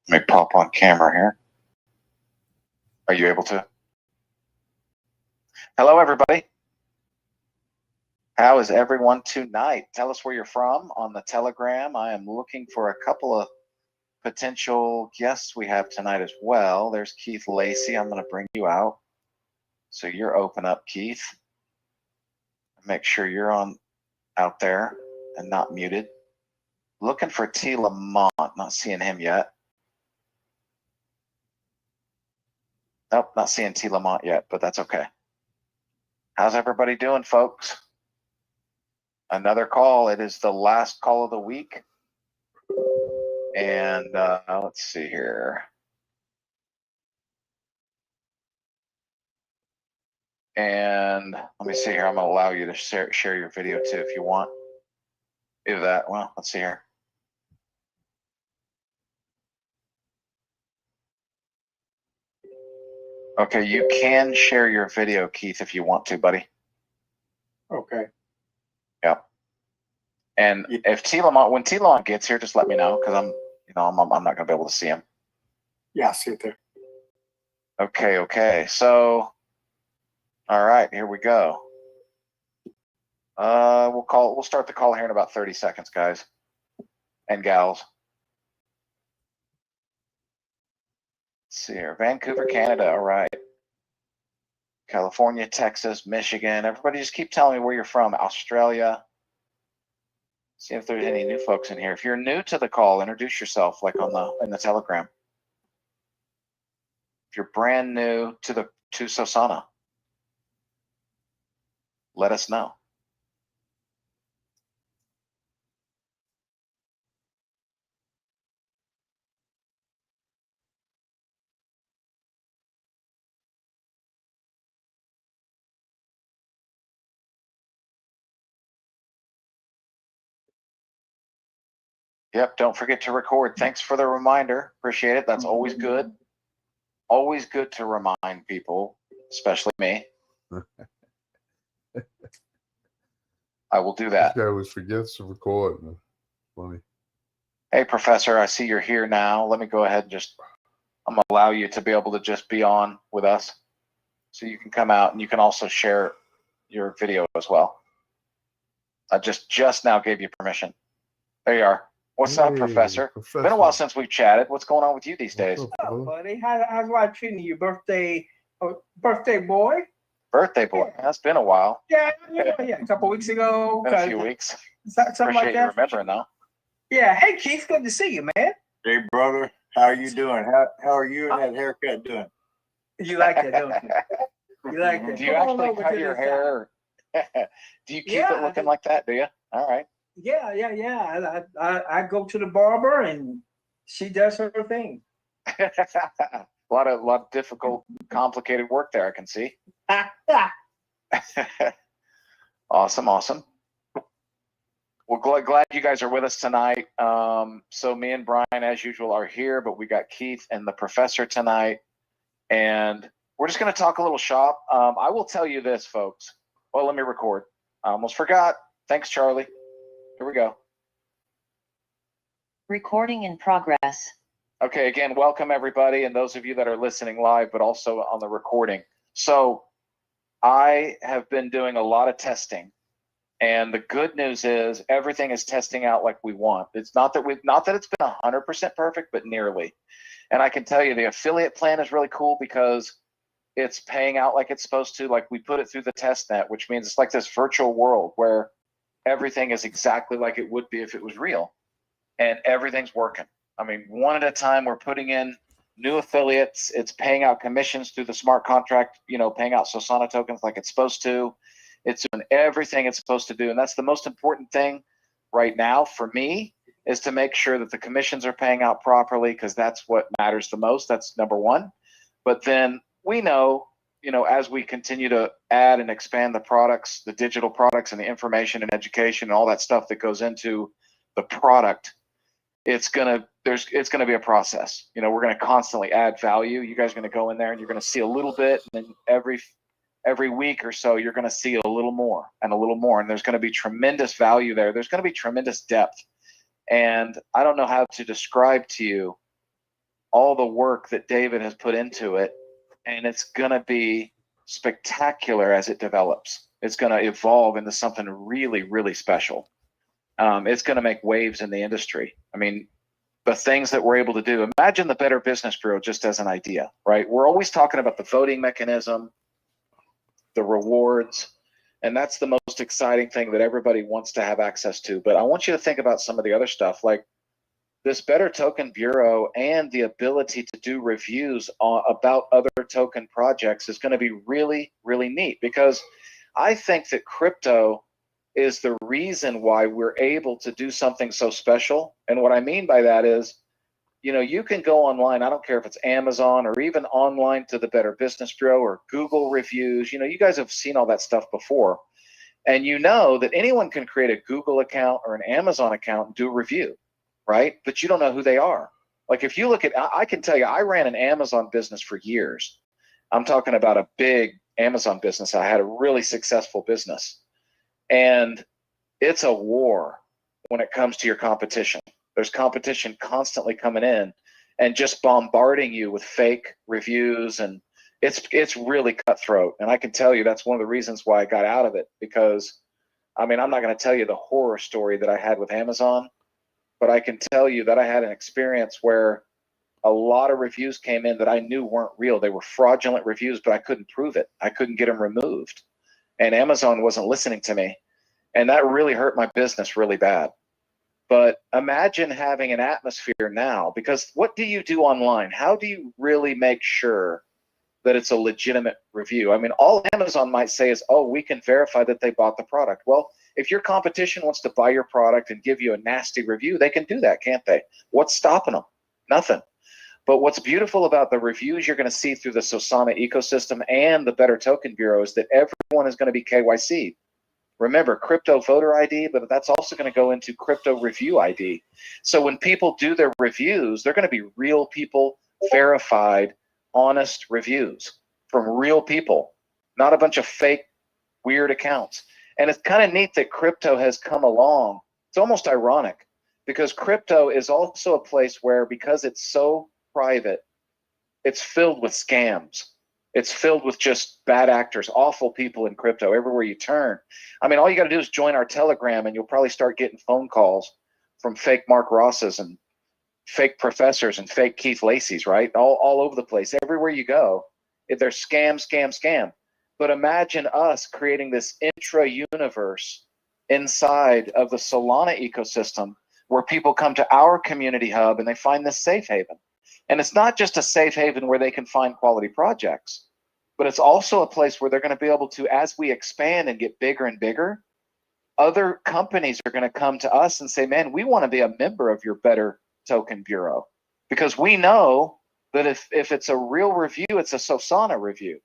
Let me pop on camera here. Are you able to? Hello, everybody. How is everyone tonight? Tell us where you're from on the Telegram. I am looking for a couple of potential guests we have tonight as well. There's Keith Lacey. I'm going to bring you out. So you're open up, Keith. Make sure you're on out there and not muted. Looking for T. Lamont. Not seeing him yet. Nope, not seeing T. Lamont yet, but that's okay. How's everybody doing, folks? Another call. It is the last call of the week. And let's see here. And let me see here. I'm going to allow you to share your video too if you want. Do that. Well, let's see here. Okay, you can share your video, Keith, if you want to, buddy. Okay. Yep. And if T. Lamont, when T. Lamont gets here, just let me know because I'm not going to be able to see him. Yeah, I see it there. Okay. So, all right, here we go. We'll start the call here in about 30 seconds, guys and gals. Let's see here. Vancouver, Canada. All right. California, Texas, Michigan. Everybody just keep telling me where you're from. Australia. See if there's any new folks in here. If you're new to the call, introduce yourself like in the Telegram. If you're brand new to Sosana, let us know. Yep, don't forget to record. Thanks for the reminder. Appreciate it. That's always good. Always good to remind people, especially me. I will do that. This guy always forgets to record. Funny. Hey, Professor, I see you're here now. Let me go ahead and I'm going to allow you to be able to just be on with us. So you can come out and you can also share your video as well. I just now gave you permission. There you are. What's up, Professor? Been a while since we've chatted. What's going on with you these days? What's up, buddy? How's life treating you? Birthday boy? Birthday boy. Yeah. That's been a while. Yeah. A couple weeks ago. Been a few weeks. Something like that. You remembering though. Yeah. Hey, Keith. Good to see you, man. Hey, brother. How are you doing? How are you and that haircut doing? You like that, don't you? You like that. Do you actually cut your hair? Do you keep it looking like that? Do you? All right. Yeah. I go to the barber and she does her thing. a lot of difficult, complicated work there. I can see. Awesome. Well, glad you guys are with us tonight. So me and Brian, as usual, are here, but we got Keith and the Professor tonight, and we're just going to talk a little shop. I will tell you this, folks. Well, let me record. I almost forgot. Thanks, Charlie. Here we go. Recording in progress. Okay, again, welcome everybody, and those of you that are listening live, but also on the recording. So I have been doing a lot of testing, and the good news is everything is testing out like we want. It's not that it's been 100% perfect, but nearly. And I can tell you the affiliate plan is really cool because it's paying out like it's supposed to. Like we put it through the test net, which means it's like this virtual world where everything is exactly like it would be if it was real, and everything's working. I mean, one at a time, we're putting in new affiliates. It's paying out commissions through the smart contract, paying out Sosana tokens like it's supposed to. It's doing everything it's supposed to do. And that's the most important thing right now for me, is to make sure that the commissions are paying out properly, because that's what matters the most. That's number one. But then we know, as we continue to add and expand the products, the digital products and the information and education and all that stuff that goes into the product, it's gonna be a process. We're gonna constantly add value. You guys are gonna go in there and you're gonna see a little bit, and then every week or so you're gonna see a little more and a little more, and there's gonna be tremendous value there. There's gonna be tremendous depth, and I don't know how to describe to you all the work that David has put into it, and it's going to be spectacular as it develops. It's going to evolve into something really, really special. It's going to make waves in the industry. I mean, the things that we're able to do. Imagine the Better Business Bureau just as an idea, right? We're always talking about the voting mechanism, the rewards, and that's the most exciting thing that everybody wants to have access to. But I want you to think about some of the other stuff, like this Better Token Bureau and the ability to do reviews about other token projects is going to be really, really neat, because I think that crypto is the reason why we're able to do something so special. And what I mean by that is, you know, you can go online, I don't care if it's Amazon or even online to the Better Business Bureau or Google reviews. You know, you guys have seen all that stuff before. And you know that anyone can create a Google account or an Amazon account and do a review, right? But you don't know who they are. Like if you look at, I can tell you, I ran an Amazon business for years. I'm talking about a big Amazon business. I had a really successful business. And it's a war when it comes to your competition. There's competition constantly coming in and just bombarding you with fake reviews, and it's really cutthroat. And I can tell you that's one of the reasons why I got out of it, because I mean, I'm not going to tell you the horror story that I had with Amazon, but I can tell you that I had an experience where a lot of reviews came in that I knew weren't real. They were fraudulent reviews, but I couldn't prove it. I couldn't get them removed. And Amazon wasn't listening to me. And that really hurt my business really bad. But imagine having an atmosphere now, because what do you do online? How do you really make sure that it's a legitimate review? I mean, all Amazon might say is, oh, we can verify that they bought the product. Well, if your competition wants to buy your product and give you a nasty review, they can do that, can't they? What's stopping them? Nothing. But what's beautiful about the reviews you're going to see through the Sosana ecosystem and the Better Token Bureau is that everyone is going to be KYC. Remember, crypto voter ID, but that's also going to go into crypto review ID. So when people do their reviews, they're going to be real people, verified, honest reviews from real people, not a bunch of fake, weird accounts. And it's kind of neat that crypto has come along. It's almost ironic, because crypto is also a place where, because it's so private, it's filled with scams. It's filled with just bad actors, awful people in crypto everywhere you turn. I mean, all you got to do is join our Telegram, and you'll probably start getting phone calls from fake Mark Rosses and fake professors and fake Keith Lacey's, right? All over the place. Everywhere you go, there's scam, scam, scam. But imagine us creating this intra-universe inside of the Solana ecosystem, where people come to our community hub and they find this safe haven. And it's not just a safe haven where they can find quality projects, but it's also a place where they're going to be able to, as we expand and get bigger and bigger, other companies are going to come to us and say, man, we want to be a member of your Better Token Bureau, because we know that if it's a real review, it's a Sosana review,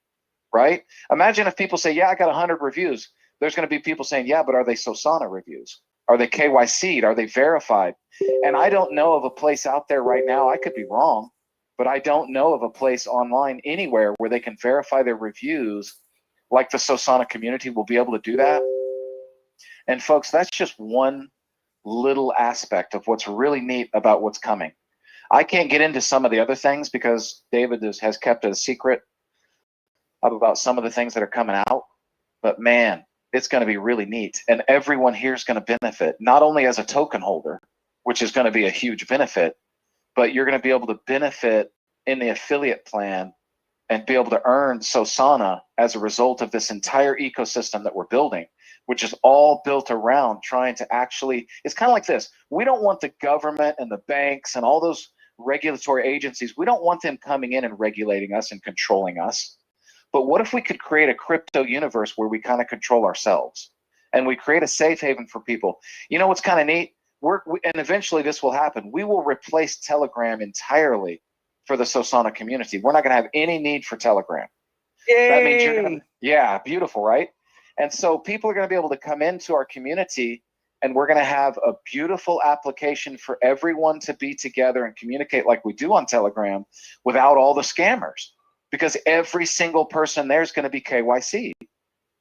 right? Imagine if people say, yeah, I got 100 reviews. There's going to be people saying, yeah, but are they Sosana reviews? Are they KYC'd? Are they verified? And I don't know of a place out there right now, I could be wrong, but I don't know of a place online anywhere where they can verify their reviews like the Sosana community will be able to do that. And folks, that's just one little aspect of what's really neat about what's coming. I can't get into some of the other things because David has kept it a secret about some of the things that are coming out, but man, it's going to be really neat. And everyone here is going to benefit, not only as a token holder, which is going to be a huge benefit, but you're going to be able to benefit in the affiliate plan and be able to earn Sosana as a result of this entire ecosystem that we're building, which is all built around trying to actually, it's kind of like this. We don't want the government and the banks and all those regulatory agencies, we don't want them coming in and regulating us and controlling us. But what if we could create a crypto universe where we kind of control ourselves and we create a safe haven for people? You know what's kind of neat? And eventually this will happen. We will replace Telegram entirely for the Sosana community. We're not going to have any need for Telegram. Yay! That means you're going to, yeah, beautiful, right? And so people are going to be able to come into our community, and we're going to have a beautiful application for everyone to be together and communicate like we do on Telegram without all the scammers, because every single person there is going to be KYC.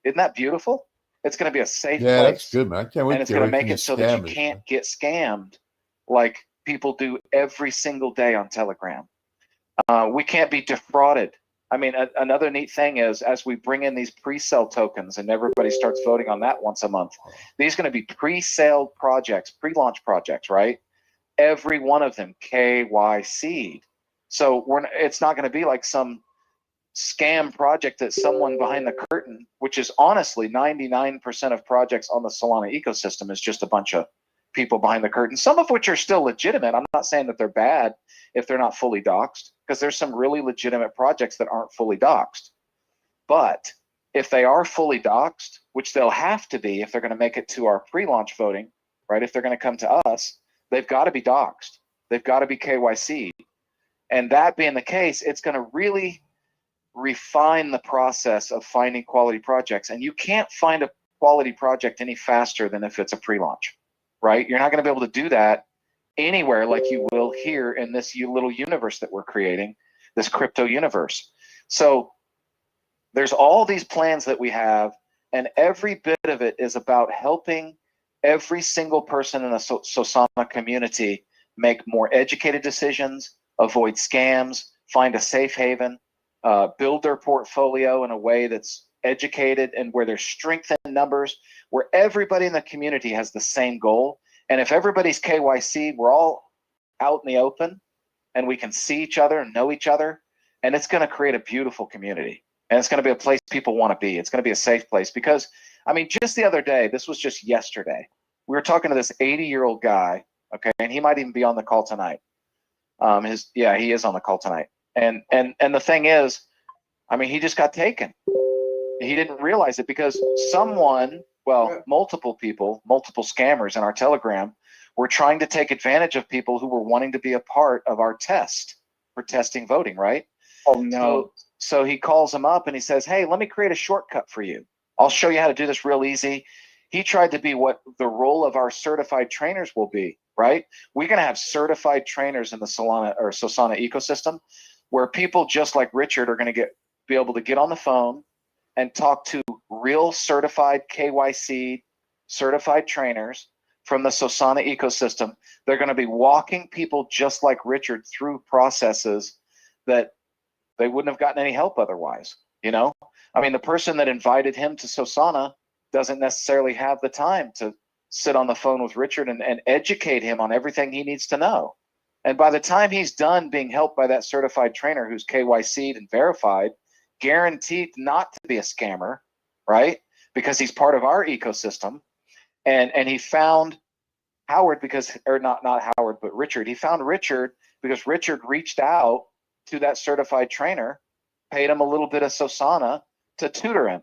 Isn't that beautiful? It's going to be a safe Yeah, place. that's good, man. I can't wait And it's to going to get away make from it the so that you scammers, can't man. get scammed like people do every single day on Telegram. We can't be defrauded. I mean, another neat thing is as we bring in these pre-sale tokens and everybody starts voting on that once a month, these are going to be pre-sale projects, pre-launch projects, right? Every one of them KYC'd. So it's not going to be like some scam project that someone behind the curtain, which is honestly 99% of projects on the Solana ecosystem, is just a bunch of people behind the curtain, some of which are still legitimate. I'm not saying that they're bad if they're not fully doxed, because there's some really legitimate projects that aren't fully doxed. But if they are fully doxed, which they'll have to be if they're going to make it to our pre-launch voting, right? If they're going to come to us, they've got to be doxed. They've got to be KYC. And that being the case, it's going to really refine the process of finding quality projects. And you can't find a quality project any faster than if it's a pre-launch, right? You're not going to be able to do that anywhere like you will here in this little universe that we're creating, this crypto universe. So there's all these plans that we have, and every bit of it is about helping every single person in the Sosana community make more educated decisions, avoid scams, find a safe haven, build their portfolio in a way that's educated and where there's strength in numbers, where everybody in the community has the same goal. And if everybody's KYC, we're all out in the open and we can see each other and know each other, and it's going to create a beautiful community. And it's going to be a place people want to be. It's going to be a safe place because, I mean, just the other day, this was just yesterday, we were talking to this 80-year-old guy, okay, and he might even be on the call tonight. He is on the call tonight. And the thing is, I mean, he just got taken. He didn't realize it because someone, multiple people, multiple scammers in our Telegram were trying to take advantage of people who were wanting to be a part of our test for testing voting, right? Oh no. So he calls him up and he says, hey, let me create a shortcut for you. I'll show you how to do this real easy. He tried to be what the role of our certified trainers will be, right? We're going to have certified trainers in the Solana or Sosana ecosystem where people just like Richard are going to be able to get on the phone and talk to real certified KYC certified trainers from the Sosana ecosystem. They're going to be walking people just like Richard through processes that they wouldn't have gotten any help otherwise. You know, I mean, the person that invited him to Sosana doesn't necessarily have the time to sit on the phone with Richard and educate him on everything he needs to know. And by the time he's done being helped by that certified trainer who's KYC'd and verified, guaranteed not to be a scammer, right? Because he's part of our ecosystem. And he found Howard not Howard, but Richard. He found Richard because Richard reached out to that certified trainer, paid him a little bit of Sosana to tutor him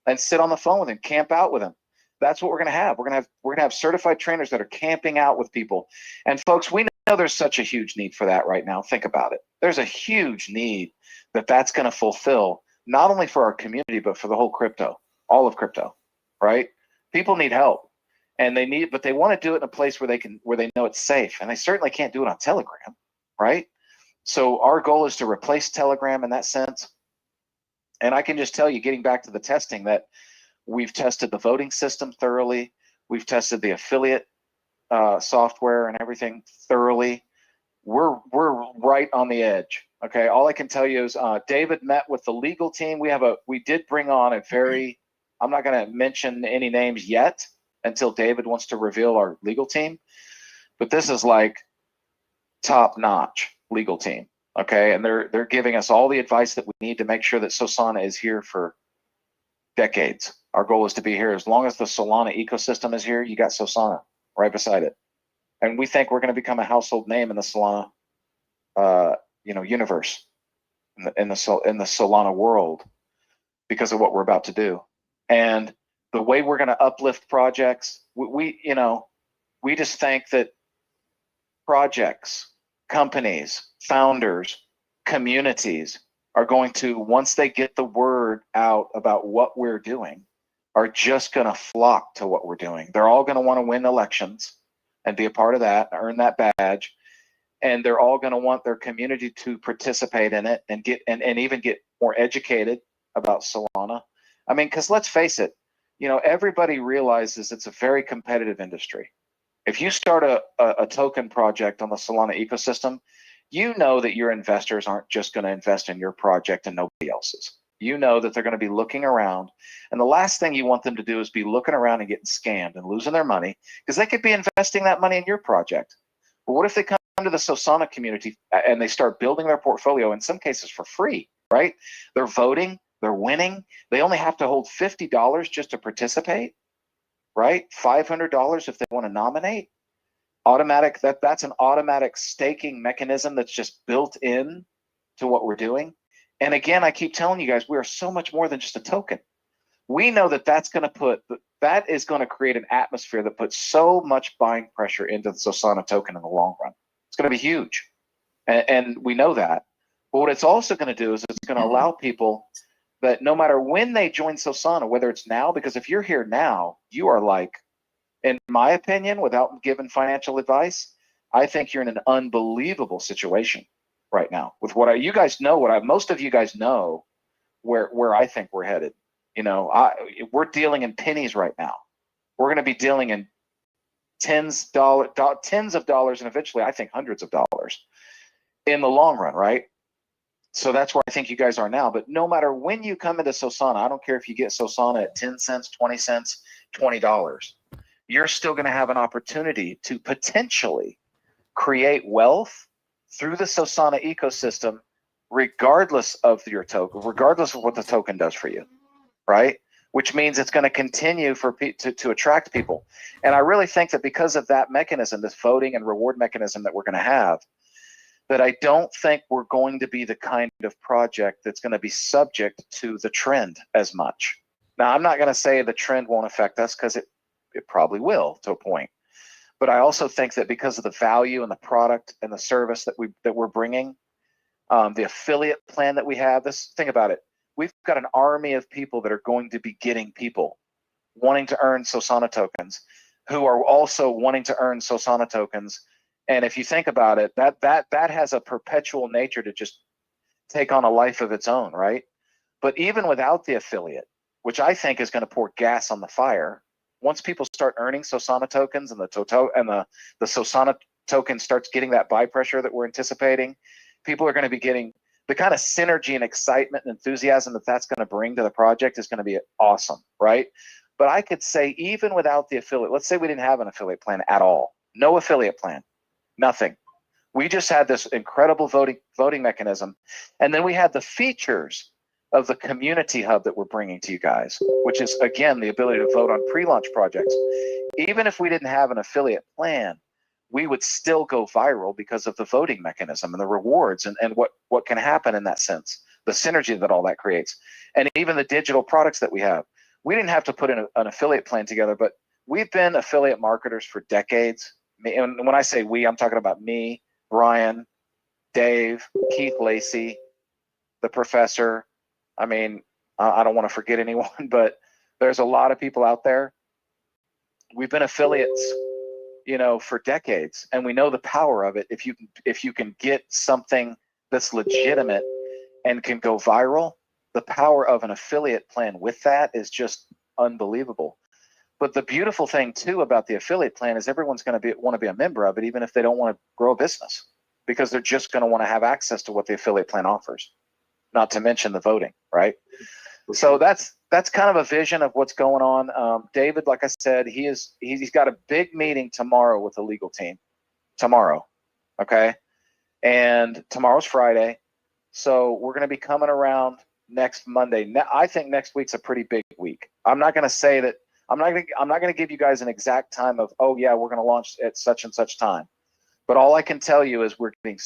and sit on the phone with him, camp out with him. That's what we're going to have. We're going to have certified trainers that are camping out with people. And folks, we know there's such a huge need for that right now. Think about it. There's a huge need that's going to fulfill not only for our community, but for the whole crypto, all of crypto, right? People need help and but they want to do it in a place where they know it's safe. And they certainly can't do it on Telegram, right? So our goal is to replace Telegram in that sense. And I can just tell you, getting back to the testing, that we've tested the voting system thoroughly. We've tested the affiliate software and everything thoroughly. We're right on the edge. Okay, all I can tell you is David met with the legal team. We did bring on a very, I'm not going to mention any names yet until David wants to reveal our legal team, but this is like top-notch legal team. Okay, and they're giving us all the advice that we need to make sure that Sosana is here for decades. Our goal is to be here as long as the Solana ecosystem is here. You got Sosana right beside it, and we think we're going to become a household name in the Solana, universe, in the Solana world, because of what we're about to do, and the way we're going to uplift projects. We just think that projects, companies, founders, communities are going to, once they get the word out about what we're doing, are just going to flock to what we're doing. They're all going to want to win elections and be a part of that, earn that badge. And they're all going to want their community to participate in it and even get more educated about Solana. I mean, because let's face it, everybody realizes it's a very competitive industry. If you start a token project on the Solana ecosystem, you know that your investors aren't just going to invest in your project and nobody else's. You know that they're going to be looking around. And the last thing you want them to do is be looking around and getting scammed and losing their money, because they could be investing that money in your project. But what if they come to the Sosana community and they start building their portfolio, in some cases for free, right? They're voting, they're winning. They only have to hold $50 just to participate, right? $500 if they want to nominate. Automatic, that's an automatic staking mechanism that's just built in to what we're doing. And again, I keep telling you guys, we are so much more than just a token. We know that that is going to create an atmosphere that puts so much buying pressure into the Sosana token in the long run. It's going to be huge. And we know that. But what it's also going to do is it's going to allow people that no matter when they join Sosana, whether it's now, because if you're here now, you are like, in my opinion, without giving financial advice, I think you're in an unbelievable situation right now with what you guys know, most of you guys know where I think we're headed. You know, we're dealing in pennies right now. We're going to be dealing in tens of dollars, and eventually I think hundreds of dollars in the long run, right? So that's where I think you guys are now. But no matter when you come into Sosana, I don't care if you get Sosana at 10 cents, 20 cents, $20. You're still going to have an opportunity to potentially create wealth through the Sosana ecosystem, regardless of your token, regardless of what the token does for you, right? Which means it's going to continue to attract people. And I really think that because of that mechanism, this voting and reward mechanism that we're going to have, that I don't think we're going to be the kind of project that's going to be subject to the trend as much. Now, I'm not going to say the trend won't affect us, because it probably will to a point. But I also think that because of the value and the product and the service that we're bringing, the affiliate plan that we have, think about it. We've got an army of people that are going to be getting people wanting to earn Sosana tokens, who are also wanting to earn Sosana tokens. And if you think about it, that has a perpetual nature to just take on a life of its own, right? But even without the affiliate, which I think is going to pour gas on the fire, once people start earning Sosana tokens and the Sosana token starts getting that buy pressure that we're anticipating, people are going to be getting the kind of synergy and excitement and enthusiasm that that's going to bring to the project is going to be awesome, right? But I could say even without the affiliate, let's say we didn't have an affiliate plan at all, no affiliate plan, nothing. We just had this incredible voting mechanism, and then we had the features of the community hub that we're bringing to you guys, which is, again, the ability to vote on pre-launch projects. Even if we didn't have an affiliate plan, we would still go viral because of the voting mechanism and the rewards and what can happen in that sense, the synergy that all that creates. And even the digital products that we have. We didn't have to put in an affiliate plan together, but we've been affiliate marketers for decades. And when I say we, I'm talking about me, Brian, Dave, Keith Lacey, the professor. I mean, I don't want to forget anyone, but there's a lot of people out there. We've been affiliates, for decades, and we know the power of it. If you can get something that's legitimate and can go viral, the power of an affiliate plan with that is just unbelievable. But the beautiful thing too about the affiliate plan is everyone's going to want to be a member of it, even if they don't want to grow a business, because they're just going to want to have access to what the affiliate plan offers. Not to mention the voting, right? So that's kind of a vision of what's going on. David, like I said, he's got a big meeting tomorrow with the legal team. Tomorrow, okay? And tomorrow's Friday, so we're going to be coming around next Monday. I think next week's a pretty big week. I'm not going to say that. I'm not going to give you guys an exact time of, oh yeah, we're going to launch at such and such time. But all I can tell you is we're getting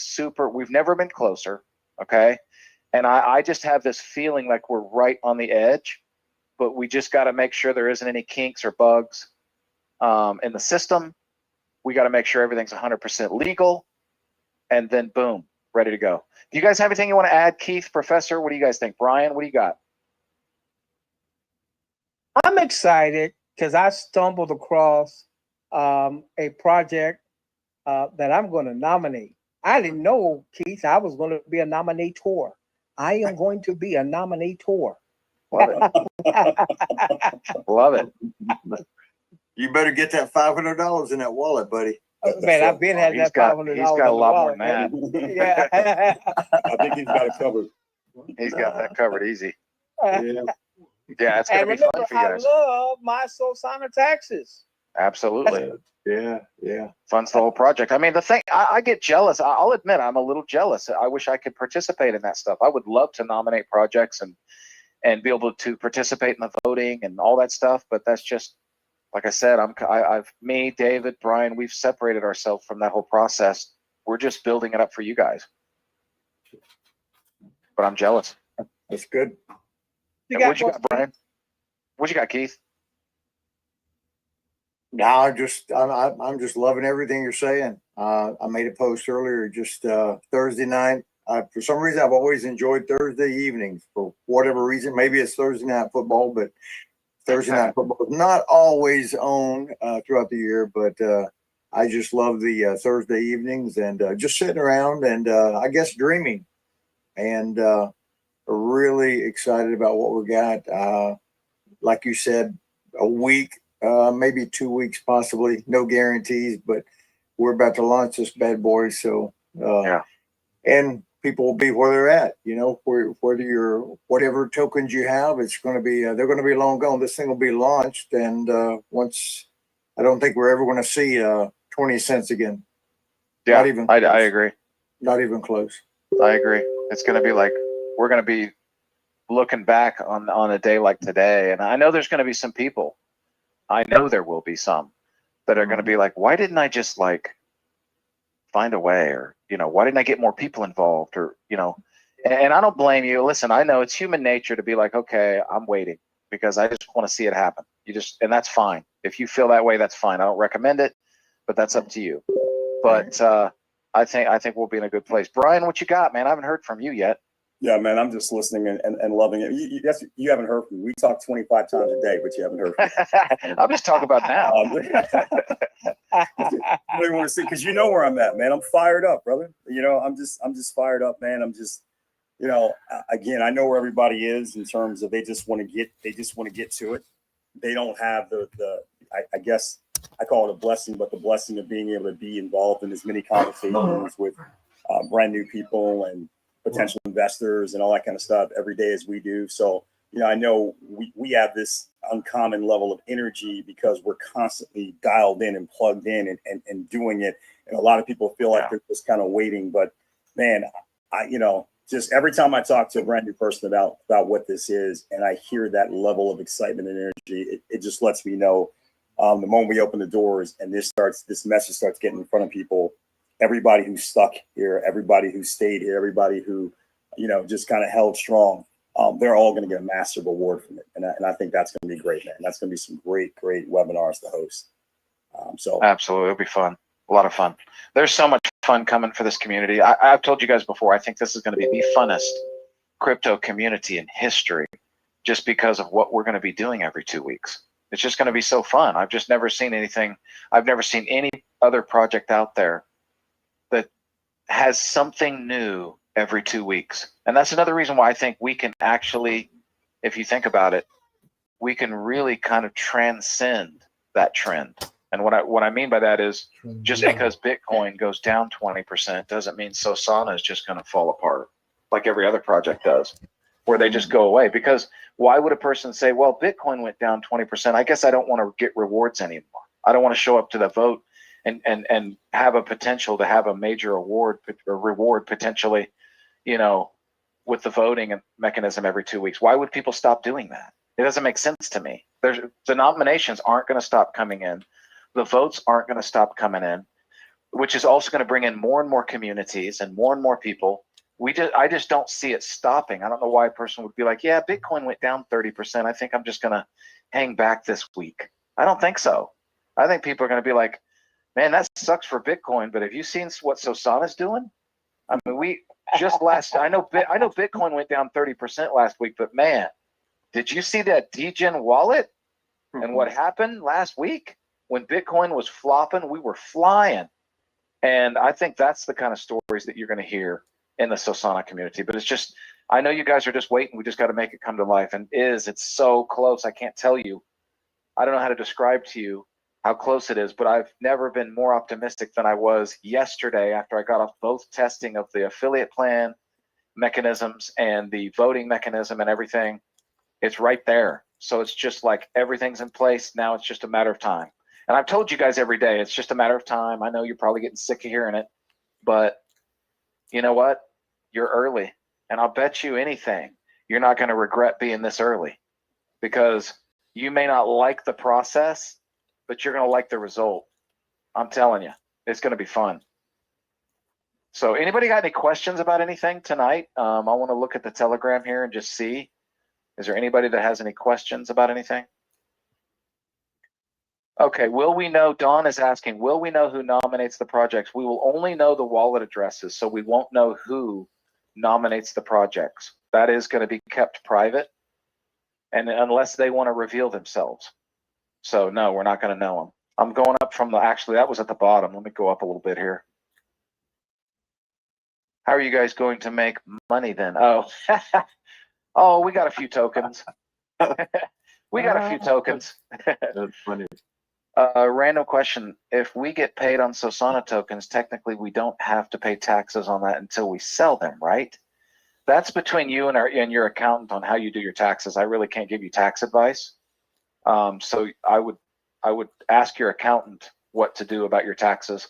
we've never been closer, okay? And I just have this feeling like we're right on the edge, but we just got to make sure there isn't any kinks or bugs in the system. We got to make sure everything's 100% legal, and then boom, ready to go. Do you guys have anything you want to add, Keith, Professor? What do you guys think? Brian, what do you got? I'm excited because I stumbled across a project that I'm going to nominate. I didn't know, Keith, I was going to be a nominator. I am going to be a nominator. Love it. Love it. You better get that $500 in that wallet, buddy. Man, I've been had He's that got $500 he's got a in the lot more wallet, than that. man. Yeah. I think he's got it covered. He's got that covered easy. Yeah. Yeah, it's gonna And be fun remember, for you I guys. love my Sosana taxes. Absolutely. Yeah, yeah. Funds the whole project. I mean, the thing, I get jealous. I'll admit I'm a little jealous. I wish I could participate in that stuff. I would love to nominate projects and be able to participate in the voting and all that stuff. But that's just, like I said, me, David, Brian, we've separated ourselves from that whole process. We're just building it up for you guys. But I'm jealous. That's good. You And what you what, got, Brian? What you got, Keith? Now I'm just loving everything you're saying. I made a post earlier, just Thursday night. For some reason, I've always enjoyed Thursday evenings for whatever reason. Maybe it's Thursday night football, but Thursday night football is not always on throughout the year. But I just love the Thursday evenings and just sitting around and I guess dreaming, and really excited about what we got. Like you said, a week. Maybe 2 weeks, possibly. No guarantees, but we're about to launch this bad boy. So, Yeah. And people will be where they're at. You know, whether you're whatever tokens you have, it's going to be they're going to be long gone. This thing will be launched, and once I don't think we're ever going to see 20 cents again. Yeah, Not even I close. agree. Not even close. I agree. It's going to be like we're going to be looking back on a day like today, and I know there's going to be some people. I know there will be some that are going to be like, why didn't I just like find a way, or why didn't I get more people involved, or and I don't blame you. Listen, I know it's human nature to be like, okay, I'm waiting because I just want to see it happen. And that's fine. If you feel that way, that's fine. I don't recommend it, but that's up to you. But I think we'll be in a good place. Brian, what you got, man? I haven't heard from you yet. Yeah, man, I'm just listening and loving it. You haven't heard from me. We talk 25 times a day, but you haven't heard from me. I'm just talking about now. I really want to see, because you know where I'm at, man. I'm fired up, brother. I'm just fired up, man. I'm just, again, I know where everybody is in terms of they just want to get to it. They don't have I guess I call it a blessing, but the blessing of being able to be involved in as many conversations with brand new people and potential investors and all that kind of stuff every day as we do. So, I know we have this uncommon level of energy because we're constantly dialed in and plugged in and doing it. And a lot of people feel like they're just kind of waiting, but man, just every time I talk to a brand new person about what this is, and I hear that level of excitement and energy, it just lets me know the moment we open the doors and this message starts getting in front of people, everybody who's stuck here, everybody who stayed here, everybody who, just kind of held strong, they're all going to get a massive award from it. And I think that's going to be great, man. That's going to be some great webinars to host. So absolutely, it'll be fun. A lot of fun. There's so much fun coming for this community. I've told you guys before, I think this is going to be the funnest crypto community in history just because of what we're going to be doing every 2 weeks. It's just going to be so fun. I've just never seen anything. I've never seen any other project out there that has something new every 2 weeks. And that's another reason why I think we can actually, if you think about it, we can really kind of transcend that trend. And what I mean by that is just because Bitcoin goes down 20% doesn't mean Sosana is just going to fall apart like every other project does, where they just go away. Because why would a person say, well, Bitcoin went down 20%. I guess I don't want to get rewards anymore. I don't want to show up to the vote and have a potential to have a major award or reward potentially, with the voting mechanism every 2 weeks. Why would people stop doing that? It doesn't make sense to me. The nominations aren't going to stop coming in. The votes aren't going to stop coming in, which is also going to bring in more and more communities and more people. I just don't see it stopping. I don't know why a person would be like, yeah, Bitcoin went down 30%. I think I'm just going to hang back this week. I don't think so. I think people are going to be like, man, that sucks for Bitcoin, but have you seen what Sosana's doing? I mean, I know Bitcoin went down 30% last week, but man, did you see that DGen wallet and what happened last week? When Bitcoin was flopping, we were flying. And I think that's the kind of stories that you're going to hear in the Sosana community. But it's just, I know you guys are just waiting. We just got to make it come to life. And it's so close. I can't tell you. I don't know how to describe to you how close it is, but I've never been more optimistic than I was yesterday after I got off both testing of the affiliate plan mechanisms and the voting mechanism and everything. It's right there. So it's just like everything's in place. Now it's just a matter of time. And I've told you guys every day, it's just a matter of time. I know you're probably getting sick of hearing it, but you know what? You're early. And I'll bet you anything, you're not going to regret being this early, because you may not like the process, but you're going to like the result. I'm telling you, it's going to be fun. So anybody got any questions about anything tonight? I want to look at the Telegram here and just see. Is there anybody that has any questions about anything? Okay, will we know, Dawn is asking, will we know who nominates the projects? We will only know the wallet addresses, so we won't know who nominates the projects. That is going to be kept private, and unless they want to reveal themselves. So no, we're not going to know them. I'm going up from the, actually that was at the bottom. Let me go up a little bit here. How are you guys going to make money then? Oh, oh, we got a few tokens. We got a few tokens. That's funny. Random question. If we get paid on Sosana tokens, technically we don't have to pay taxes on that until we sell them, right? That's between you and your accountant on how you do your taxes. I really can't give you tax advice. So I would ask your accountant what to do about your taxes.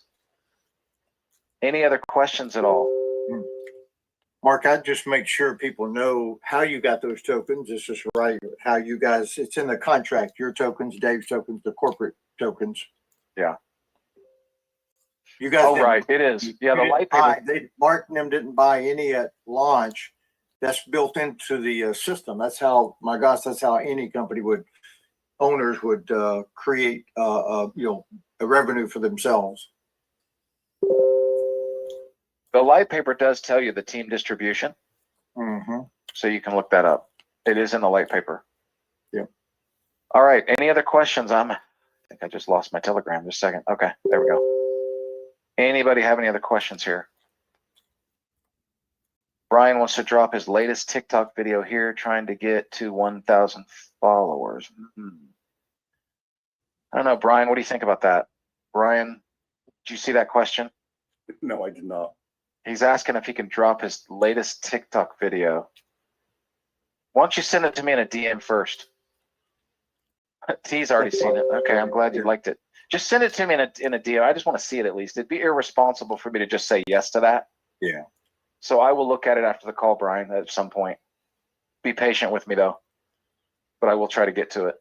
Any other questions at all? Mark, I'd just make sure people know how you got those tokens. This is right. How you guys, it's in the contract, your tokens, Dave's tokens, the corporate tokens. Yeah. You guys. Oh, right. It is. Yeah. The light paper. Mark and them didn't buy any at launch. That's built into the system. That's how, my gosh, that's how any company owners would create, you know, a revenue for themselves. The light paper does tell you the team distribution. Mm-hmm. So you can look that up. It is in the light paper. Yep. All right. Any other questions? I think I just lost my Telegram just a second. Okay, there we go. Anybody have any other questions here? Brian wants to drop his latest TikTok video here, trying to get to 1,000 followers. I don't know, Brian, what do you think about that? Brian, did you see that question? No, I did not. He's asking if he can drop his latest TikTok video. Why don't you send it to me in a DM first? T's already seen it. Okay, I'm glad you liked it. Just send it to me in a DM. I just want to see it at least. It'd be irresponsible for me to just say yes to that. Yeah. So I will look at it after the call, Brian, at some point. Be patient with me, though. But I will try to get to it.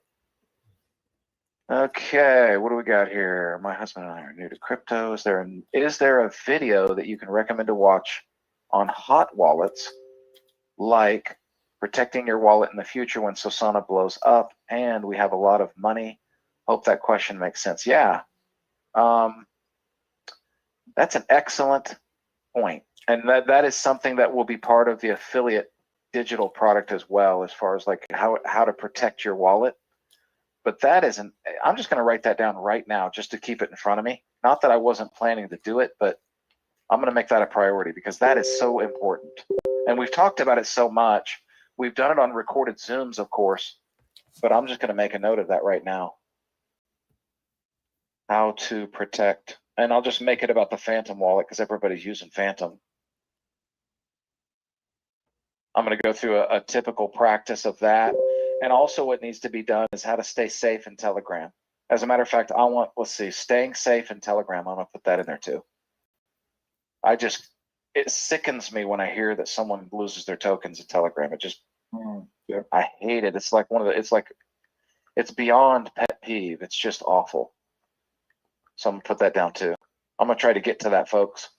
Okay, what do we got here? My husband and I are new to crypto. Is there a video that you can recommend to watch on hot wallets, like protecting your wallet in the future when Sosana blows up and we have a lot of money? Hope that question makes sense. Yeah, that's an excellent point. And that is something that will be part of the affiliate digital product as well, as far as like how to protect your wallet. But that isn't, I'm just going to write that down right now just to keep it in front of me. Not that I wasn't planning to do it, but I'm going to make that a priority because that is so important. And we've talked about it so much. We've done it on recorded Zooms, of course, but I'm just going to make a note of that right now. How to protect, and I'll just make it about the Phantom wallet because everybody's using Phantom. I'm going to go through a typical practice of that. And also what needs to be done is how to stay safe in Telegram. As a matter of fact, let's see, staying safe in Telegram. I'm going to put that in there too. It sickens me when I hear that someone loses their tokens in Telegram. It just, I hate it. It's like it's beyond pet peeve. It's just awful. So I'm going to put that down too. I'm going to try to get to that, folks.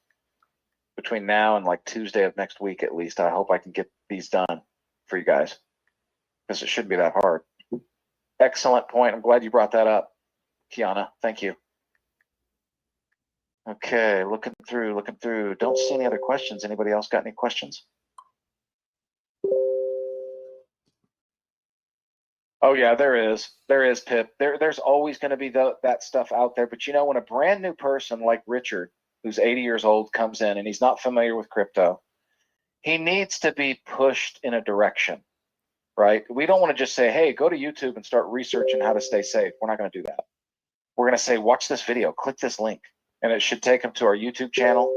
Between now and like Tuesday of next week, at least, I hope I can get these done for you guys. Because it shouldn't be that hard. Excellent point. I'm glad you brought that up, Kiana. Thank you. Okay, looking through. Don't see any other questions. Anybody else got any questions? Oh yeah, there is, Pip. There's always going to be that stuff out there. But you know, when a brand new person like Richard, who's 80 years old, comes in and he's not familiar with crypto, he needs to be pushed in a direction. Right? We don't want to just say, hey, go to YouTube and start researching how to stay safe. We're not going to do that. we're going to say, watch this video, click this link, and it should take them to our YouTube channel.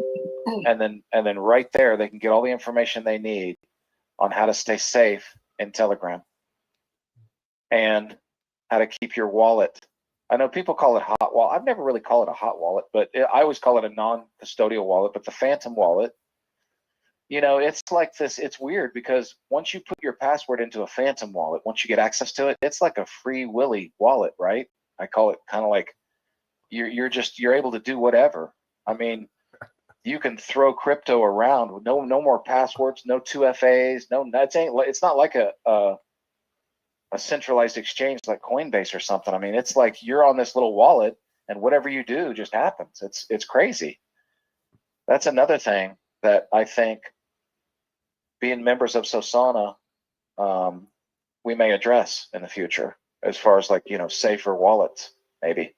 And then right there, they can get all the information they need on how to stay safe in Telegram and how to keep your wallet. I know people call it hot wallet. I've never really called it a hot wallet, but I always call it a non-custodial wallet. But the Phantom wallet, you know, it's like this. It's weird because once you put your password into a Phantom wallet, once you get access to it, it's like a free willy wallet, right? I call it kind of like you're able to do whatever. I mean, you can throw crypto around with no more passwords, no 2FAs, it's not like a centralized exchange like Coinbase or something. I mean, it's like you're on this little wallet and whatever you do just happens. It's crazy. That's another thing that I think being members of Sosana, we may address in the future as far as like, you know, safer wallets, maybe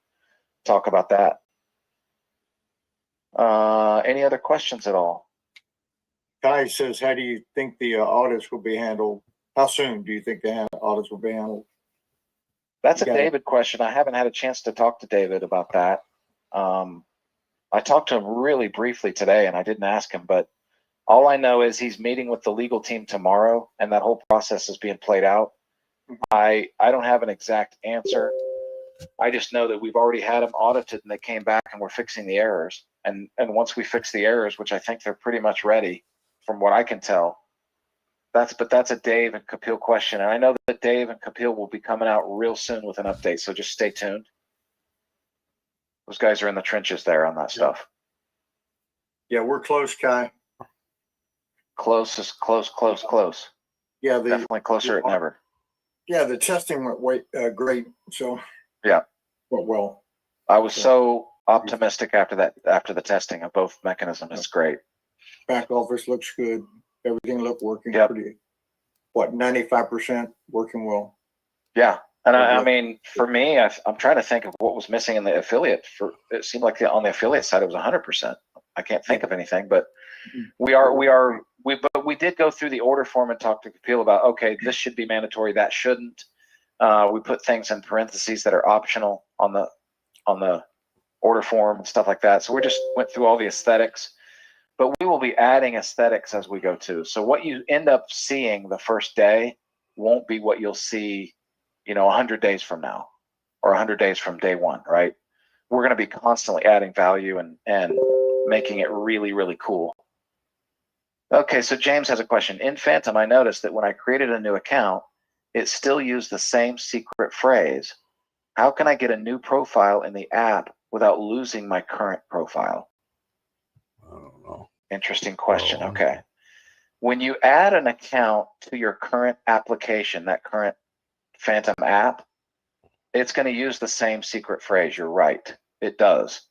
talk about that. Any other questions at all? Kai says, how do you think the audits will be handled? How soon do you think the audits will be handled? That's a You got it. David question. I haven't had a chance to talk to David about that. I talked to him really briefly today and I didn't ask him, but all I know is he's meeting with the legal team tomorrow and that whole process is being played out. I don't have an exact answer. I just know that we've already had them audited and they came back and we're fixing the errors. And once we fix the errors, which I think they're pretty much ready from what I can tell, that's a Dave and Kapil question. And I know that Dave and Kapil will be coming out real soon with an update. So just stay tuned. Those guys are in the trenches there on that stuff. Yeah, we're close, Kai. Close. Yeah, Definitely closer than ever. Yeah, the testing went great. So Yeah. went well. I was so optimistic after the testing of both mechanisms. It's great. Back office looks good. Everything looked working Yep. pretty. What, 95% working well? Yeah. And I mean, for me, I'm trying to think of what was missing in the affiliate. It seemed like on the affiliate side, it was 100%. I can't think of anything, but we did go through the order form and talk to Kapil about, okay, this should be mandatory, that shouldn't. We put things in parentheses that are optional on the order form and stuff like that. So we just went through all the aesthetics, but we will be adding aesthetics as we go too. So what you end up seeing the first day won't be what you'll see, 100 days from now or 100 days from day one, right? We're going to be constantly adding value and making it really, really cool. Okay, so James has a question. In Phantom, I noticed that when I created a new account, it still used the same secret phrase. How can I get a new profile in the app without losing my current profile? I don't know. Interesting question. Oh. Okay. When you add an account to your current application, that current Phantom app, it's going to use the same secret phrase. You're right. It does.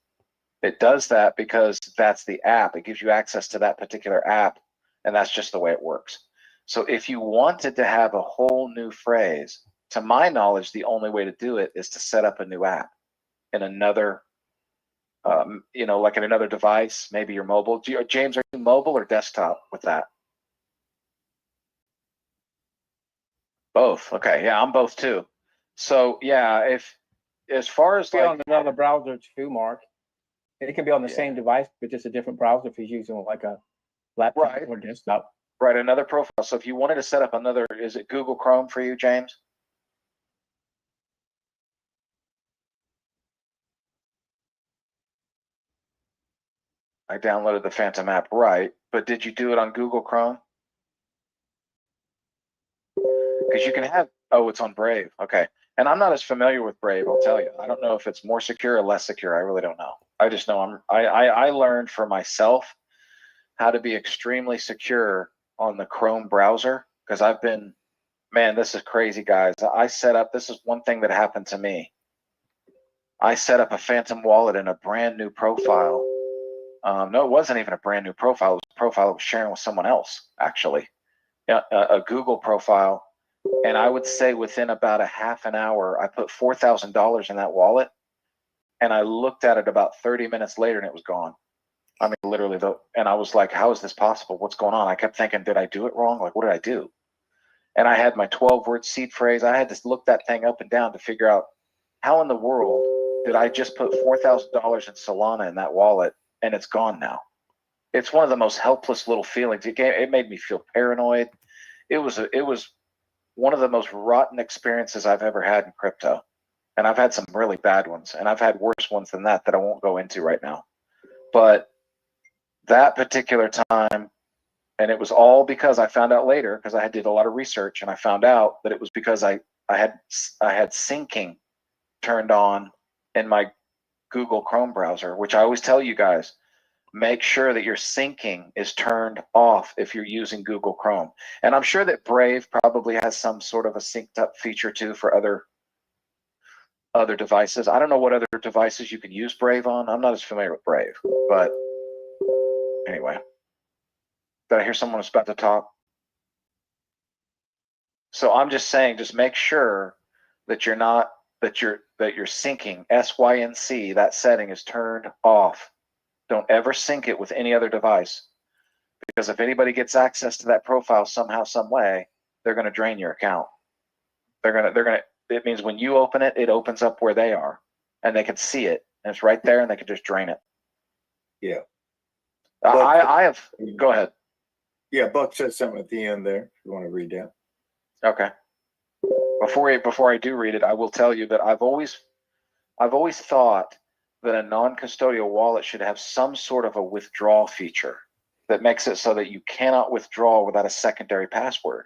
It does that because that's the app. It gives you access to that particular app, and that's just the way it works. So if you wanted to have a whole new phrase, to my knowledge, the only way to do it is to set up a new app in another, like in another device, maybe your mobile. James, are you mobile or desktop with that? Both. Okay. Yeah, I'm both too. So yeah, as far as Be on another browser too, Mark. It can be on the Yeah. same device, but just a different browser if he's using like a laptop Right. or desktop. Right, another profile. So if you wanted to set up another, is it Google Chrome for you, James? I downloaded the Phantom app, right? But did you do it on Google Chrome? Because you can have, it's on Brave. Okay. And I'm not as familiar with Brave, I'll tell you. I don't know if it's more secure or less secure. I really don't know. I just know I learned for myself how to be extremely secure on the Chrome browser because man, this is crazy, guys. This is one thing that happened to me. I set up a Phantom wallet in a brand new profile. No, it wasn't even a brand new profile. It was a profile I was sharing with someone else, actually. A Google profile. And I would say within about a half an hour, I put $4,000 in that wallet. And I looked at it about 30 minutes later and it was gone. I mean, literally, and I was like, how is this possible? What's going on? I kept thinking, did I do it wrong? Like, what did I do? And I had my 12-word seed phrase. I had to look that thing up and down to figure out how in the world did I just put $4,000 in Solana in that wallet and it's gone now? It's one of the most helpless little feelings. It made me feel paranoid. It was one of the most rotten experiences I've ever had in crypto. And I've had some really bad ones, and I've had worse ones than that I won't go into right now. But that particular time, and it was all because I found out later, because I did a lot of research, and I found out that it was because I had syncing turned on in my Google Chrome browser, which I always tell you guys, make sure that your syncing is turned off if you're using Google Chrome. And I'm sure that Brave probably has some sort of a synced up feature too for other devices. I don't know what other devices you can use Brave on. I'm not as familiar with Brave, but anyway. Did I hear someone was about to talk? So I'm just saying, just make sure that you're not, that you're syncing, SYNC, that setting is turned off. Don't ever sync it with any other device, because if anybody gets access to that profile somehow, some way, they're going to drain your account. It means when you open it, it opens up where they are, and they can see it, and it's right there, and they can just drain it. Yeah. I have. Go ahead. Yeah, Buck said something at the end there. If you want to read that. Okay. Before I do read it, I will tell you that I've always thought that a non-custodial wallet should have some sort of a withdrawal feature that makes it so that you cannot withdraw without a secondary password.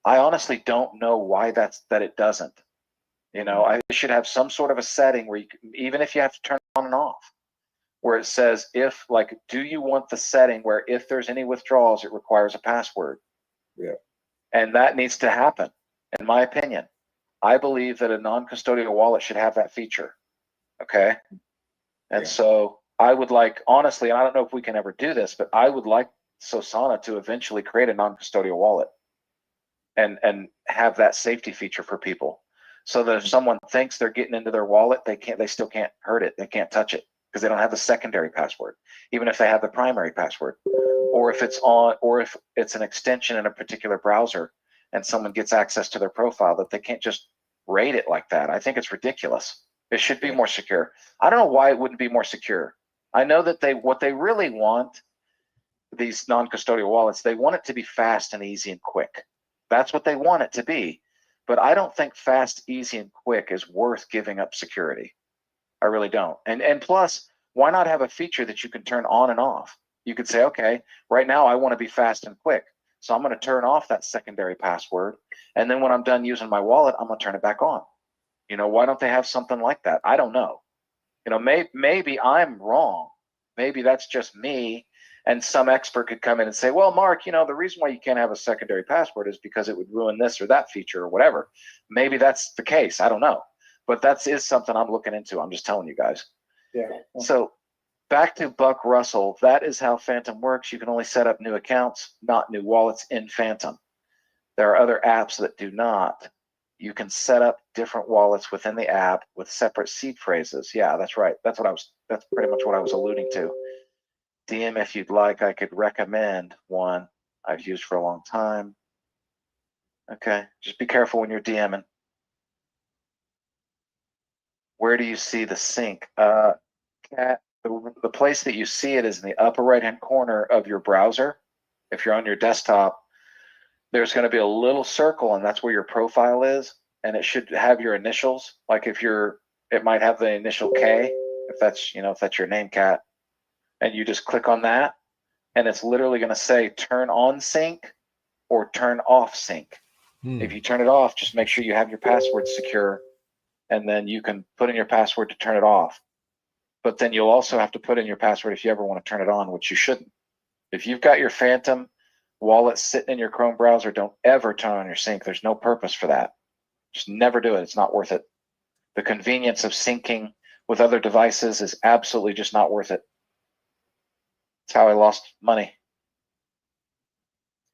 I honestly don't know why that it doesn't. You know, I should have some sort of a setting where you can, even if you have to turn it on and off, where it says if, like, do you want the setting where if there's any withdrawals, it requires a password? Yeah. And that needs to happen, in my opinion. I believe that a non-custodial wallet should have that feature. Okay. And Yeah. so I would like, honestly, and I don't know if we can ever do this, but I would like Sosana to eventually create a non-custodial wallet and have that safety feature for people, so that if someone thinks they're getting into their wallet, they still can't hurt it. They can't touch it because they don't have the secondary password, even if they have the primary password, or if it's an extension in a particular browser and someone gets access to their profile, that they can't just raid it like that. I think it's ridiculous. It should be more secure. I don't know why it wouldn't be more secure. I know that what they really want, these non-custodial wallets, they want it to be fast and easy and quick. That's what they want it to be. But I don't think fast, easy, and quick is worth giving up security. I really don't. And plus, why not have a feature that you can turn on and off? You could say, okay, right now I want to be fast and quick, so I'm going to turn off that secondary password, and then when I'm done using my wallet, I'm going to turn it back on. You know, why don't they have something like that? I don't know. You know, maybe I'm wrong. Maybe that's just me, and some expert could come in and say, well, Mark, you know, the reason why you can't have a secondary password is because it would ruin this or that feature or whatever. Maybe that's the case. I don't know. But that is something I'm looking into. I'm just telling you guys. Yeah. So back to Buck Russell, that is how Phantom works. You can only set up new accounts, not new wallets in Phantom. There are other apps that do not. You can set up different wallets within the app with separate seed phrases. Yeah, that's right. That's pretty much what I was alluding to. DM if you'd like. I could recommend one I've used for a long time. Okay, just be careful when you're DMing. Where do you see the sync? Kat, the place that you see it is in the upper right-hand corner of your browser. If you're on your desktop, there's going to be a little circle, and that's where your profile is, and it should have your initials. Like it might have the initial K, if that's your name, Kat, and you just click on that, and it's literally going to say turn on sync or turn off sync. If you turn it off, just make sure you have your password secure, and then you can put in your password to turn it off. But then you'll also have to put in your password if you ever want to turn it on, which you shouldn't. If you've got your Phantom wallet sitting in your Chrome browser, don't ever turn on your sync. There's no purpose for that. Just never do it. It's not worth it. The convenience of syncing with other devices is absolutely just not worth it. It's how I lost money.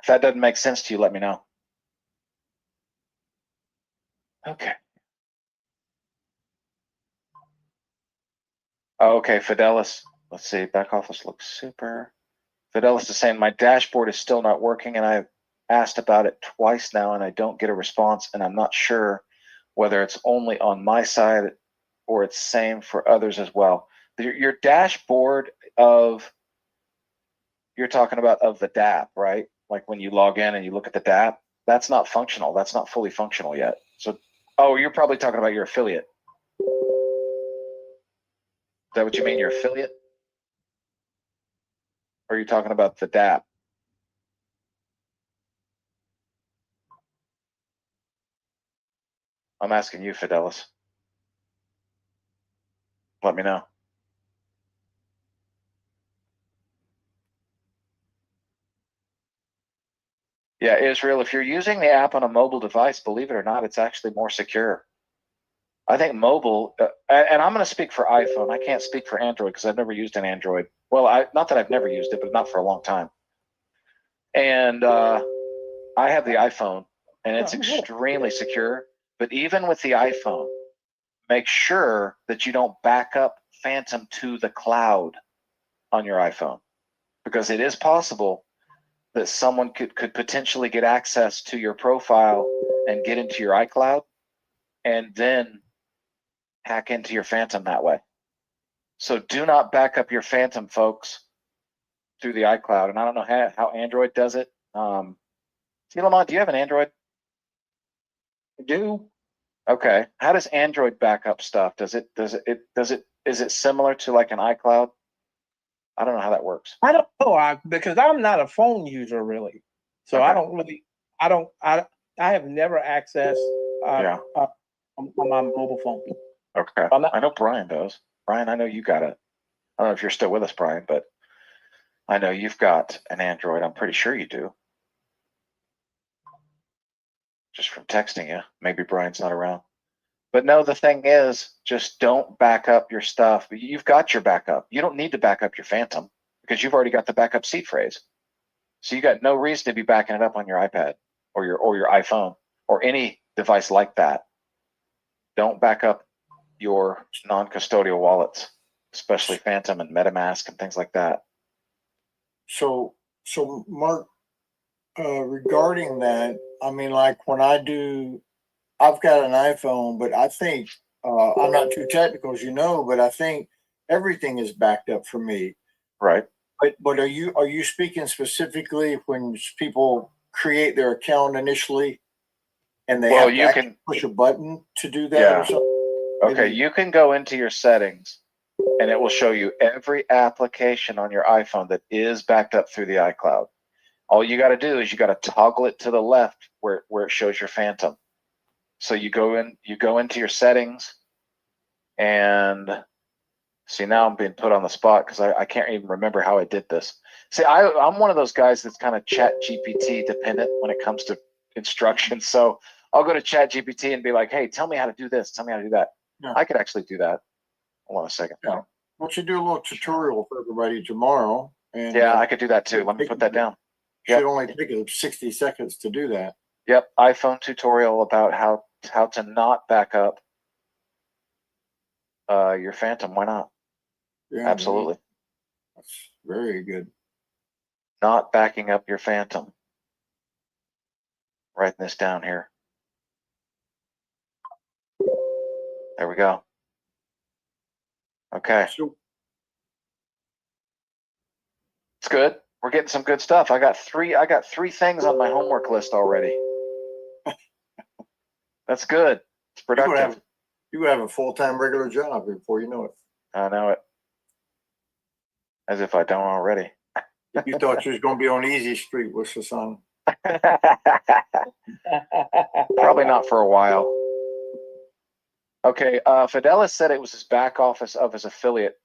If that doesn't make sense to you, let me know. Okay. Oh, okay, Fidelis. Let's see. Back office looks super. Fidelis is saying my dashboard is still not working, and I've asked about it twice now, and I don't get a response, and I'm not sure whether it's only on my side or it's same for others as well. Your dashboard of, you're talking about of the DApp, right? Like when you log in and you look at the DApp, that's not functional. That's not fully functional yet. So, oh, you're probably talking about your affiliate. Is that what you mean, your affiliate? Or are you talking about the DApp? I'm asking you, Fidelis. Let me know. Yeah, Israel, if you're using the app on a mobile device, believe it or not, it's actually more secure. I think mobile, and I'm going to speak for iPhone. I can't speak for Android because I've never used an Android. Well, not that I've never used it, but not for a long time. And I have the iPhone, and it's extremely secure. But even with the iPhone, make sure that you don't back up Phantom to the cloud on your iPhone, because it is possible that someone could potentially get access to your profile and get into your iCloud and then hack into your Phantom that way. So do not back up your Phantom, folks, through the iCloud. And I don't know how Android does it. Lamont, do you have an Android? I do. Okay. How does Android back up stuff? Is it similar to like an iCloud? I don't know how that works. I don't know, because I'm not a phone user really. So Okay. I have never accessed on my mobile phone. Okay. I know Brian does. Brian, I know you got it. I don't know if you're still with us, Brian, but I know you've got an Android. I'm pretty sure you do. Just from texting you. Maybe Brian's not around. But no, the thing is, just don't back up your stuff. You've got your backup. You don't need to back up your Phantom because you've already got the backup seed phrase. So you got no reason to be backing it up on your iPad or your iPhone or any device like that. Don't back up your non-custodial wallets, especially Phantom and MetaMask and things like that. So Mark, regarding that, I mean, like when I've got an iPhone, but I think, I'm not too technical, as you know, but I think everything is backed up for me. Right. But are you speaking specifically when people create their account initially and they have to actually push a button to do that or something? Okay, you can go into your settings and it will show you every application on your iPhone that is backed up through the iCloud. All you got to do is you got to toggle it to the left where it shows your Phantom. So you go into your settings, and see, now I'm being put on the spot because I can't even remember how I did this. See, I'm one of those guys that's kind of Chat GPT dependent when it comes to instructions. So I'll go to Chat GPT and be like, hey, tell me how to do this. Tell me how to do that. Yeah. I could actually do that. Hold on a second. Yeah. Why don't you do a little tutorial for everybody tomorrow? And yeah, I could do that too. Let me put that down. Should only take 60 seconds to do that. Yep, iPhone tutorial about how to not back up your Phantom. Why not? Yeah, absolutely. That's very good. Not backing up your Phantom. Writing this down here. There we go. Okay. It's good. We're getting some good stuff. I got three things on my homework list already. That's good. It's productive. You have a full-time regular job before you know it. I know it. As if I don't already. You thought you was going to be on Easy Street with Sosana. Probably not for a while. Okay, Fidelis said it was his back office of his affiliate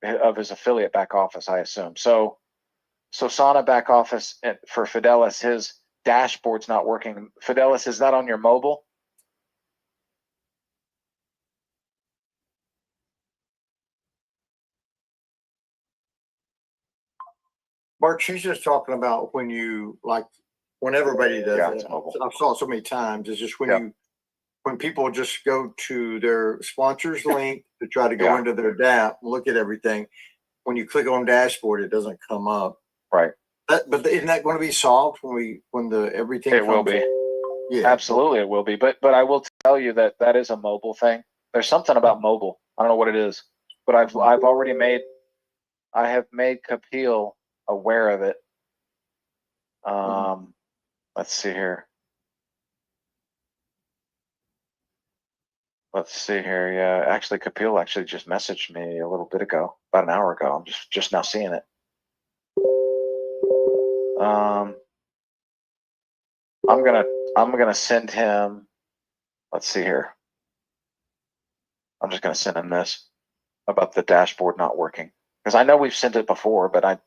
back office, I assume. So Sosana back office for Fidelis, his dashboard's not working. Fidelis, is that on your mobile? Mark, she's just talking about when everybody does it. I've saw it so many times. It's just when people just go to their sponsors link to try to go into their DApp, look at everything. When you click on dashboard, it doesn't come up. Right. But isn't that going to be solved when everything? It will be. Yeah, absolutely, it will be. But I will tell you that is a mobile thing. There's something about mobile. I don't know what it is, but I have made Kapil aware of it. Let's see here. Yeah, actually, Kapil actually just messaged me a little bit ago, about an hour ago. I'm just now seeing it. I'm gonna send him. Let's see here. I'm just gonna send him this about the dashboard not working, because I know we've sent it before, but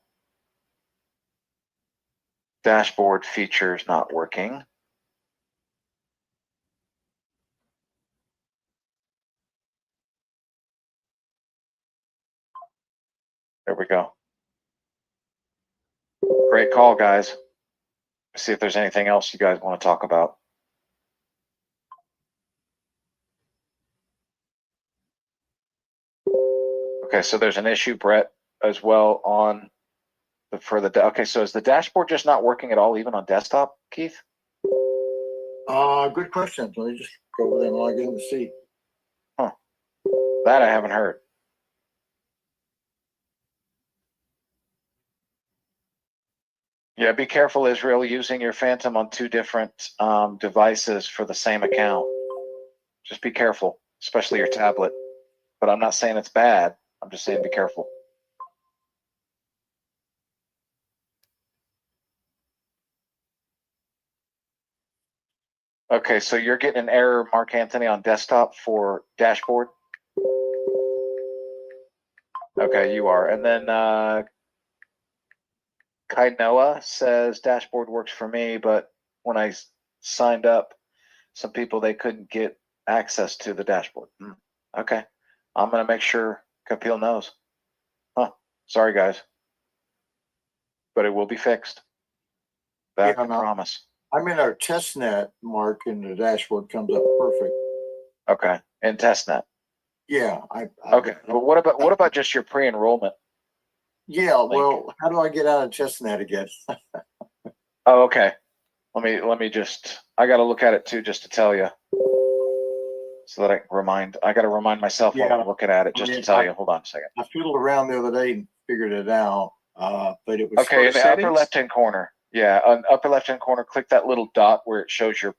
dashboard features not working. There we go. Great call, guys. Let's see if there's anything else you guys want to talk about. Okay, so there's an issue, Brett, as well on okay, so is the dashboard just not working at all, even on desktop, Keith? Good question. Let me just go over there and log in to see. That I haven't heard. Yeah, be careful, Israel, using your Phantom on 2 different devices for the same account. Just be careful, especially your tablet. But I'm not saying it's bad. I'm just saying be careful. Okay, so you're getting an error, Mark Anthony, on desktop for dashboard? Okay, you are. And then Kai Noah says dashboard works for me, but when I signed up, some people, they couldn't get access to the dashboard. Okay, I'm going to make sure Kapil knows. Sorry, guys. But it will be fixed. That I promise. I'm in our test net, Mark, and the dashboard comes up perfect. Okay, in testnet. Yeah. Okay, well, what about just your pre-enrollment? Yeah, well, how do I get out of testnet again? Oh, okay. Let me just, I got to look at it too, just to tell you, so that I got to remind myself when I'm looking at it, just to tell you. Hold on a second. I fiddled around the other day and figured it out, but it was okay in the upper left-hand corner. Yeah, on upper left-hand corner, click that little dot where it shows the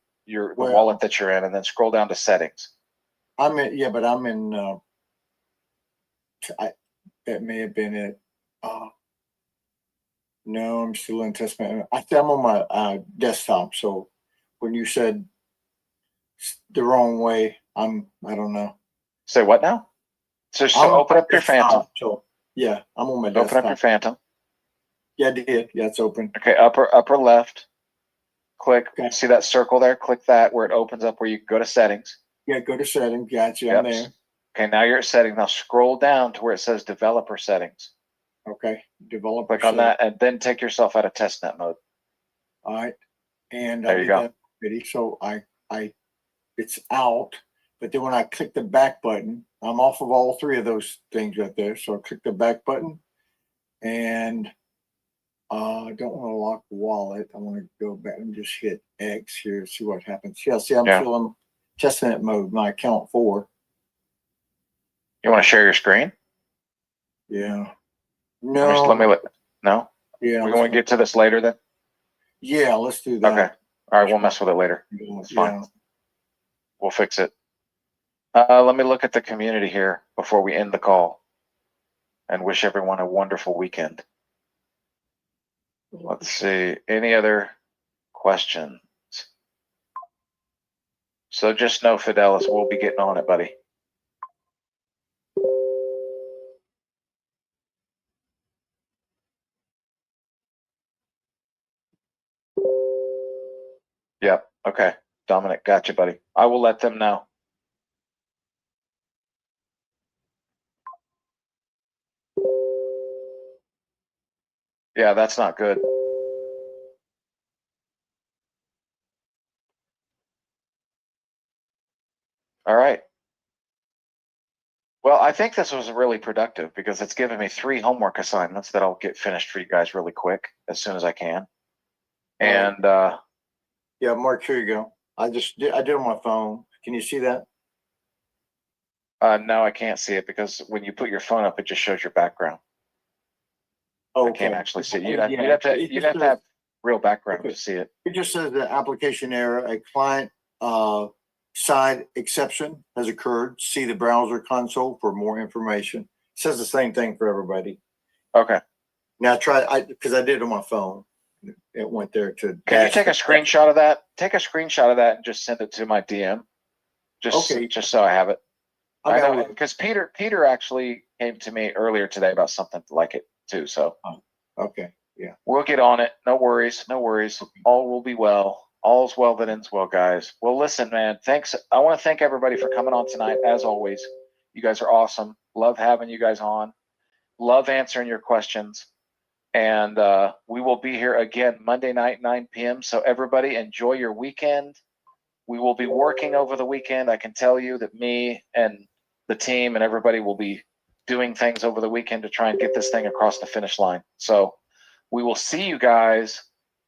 wallet that you're in, and then scroll down to settings. I'm in, yeah, but I'm in. That may have been it. No, I'm still in testnet. I think I'm on my desktop. So when you said the wrong way, I don't know. Say what now? So open up your Phantom. So yeah, I'm on my desktop. Open up your Phantom. Yeah, I did. Yeah, it's open. Okay, upper left. Click. Okay. See that circle there? Click that where it opens up where you can go to settings. Yeah, go to settings. Gotcha. Yep. I'm there. Okay, now you're at settings. Now scroll down to where it says developer settings. Okay, developer. Click on that and then take yourself out of testnet mode. All right, and there you go. So it's out. But then when I click the back button, I'm off of all 3 of those things right there. So I click the back button, and I don't want to lock the wallet. I want to go back and just hit X here, see what happens. Yeah, see, I'm still in testnet mode, my account 4. You want to share your screen? Yeah. No. No? Yeah. We want to get to this later then? Yeah, let's do that. Okay. All right, we'll mess with it later. It's fine. Yeah. We'll fix it. Let me look at the community here before we end the call and wish everyone a wonderful weekend. Let's see. Any other questions? So just know, Fidelis, we'll be getting on it, buddy. Yep. Okay. Dominic, gotcha, buddy. I will let them know. Yeah, that's not good. All right. Well, I think this was really productive because it's given me 3 homework assignments that I'll get finished for you guys really quick as soon as I can. And yeah, Mark, here you go. I did on my phone. Can you see that? No, I can't see it because when you put your phone up, it just shows your background. I can't actually see it. You'd have to have real background to see it. It just says the application error, a client side exception has occurred. See the browser console for more information. It says the same thing for everybody. Okay. Now because I did it on my phone. It went there to. Can you take a screenshot of that? Take a screenshot of that and just send it to my DM. Just so I have it. I know because Peter actually came to me earlier today about something like it too. So Okay. Yeah. we'll get on it. No worries. No worries. All will be well. All's well that ends well, guys. Well, listen, man. Thanks. I want to thank everybody for coming on tonight. As always, you guys are awesome. Love having you guys on. Love answering your questions. And we will be here again Monday night, 9 p.m. So everybody enjoy your weekend. We will be working over the weekend. I can tell you that me and the team and everybody will be doing things over the weekend to try and get this thing across the finish line. So we will see you guys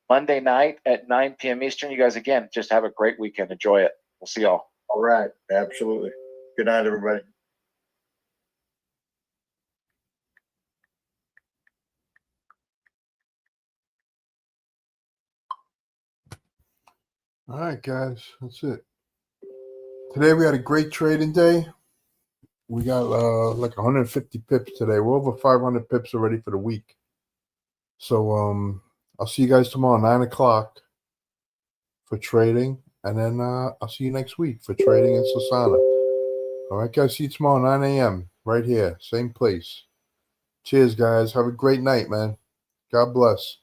Monday night at 9 p.m. Eastern. You guys, again, just have a great weekend. Enjoy it. We'll see y'all. All right. Absolutely. Good night, everybody. All right, guys, that's it. Today we had a great trading day. We got like 150 pips today. We're over 500 pips already for the week. So I'll see you guys tomorrow, 9 o'clock for trading. And then I'll see you next week for trading in Sosana. All right, guys, see you tomorrow, 9 a.m. right here, same place. Cheers, guys. Have a great night, man. God bless.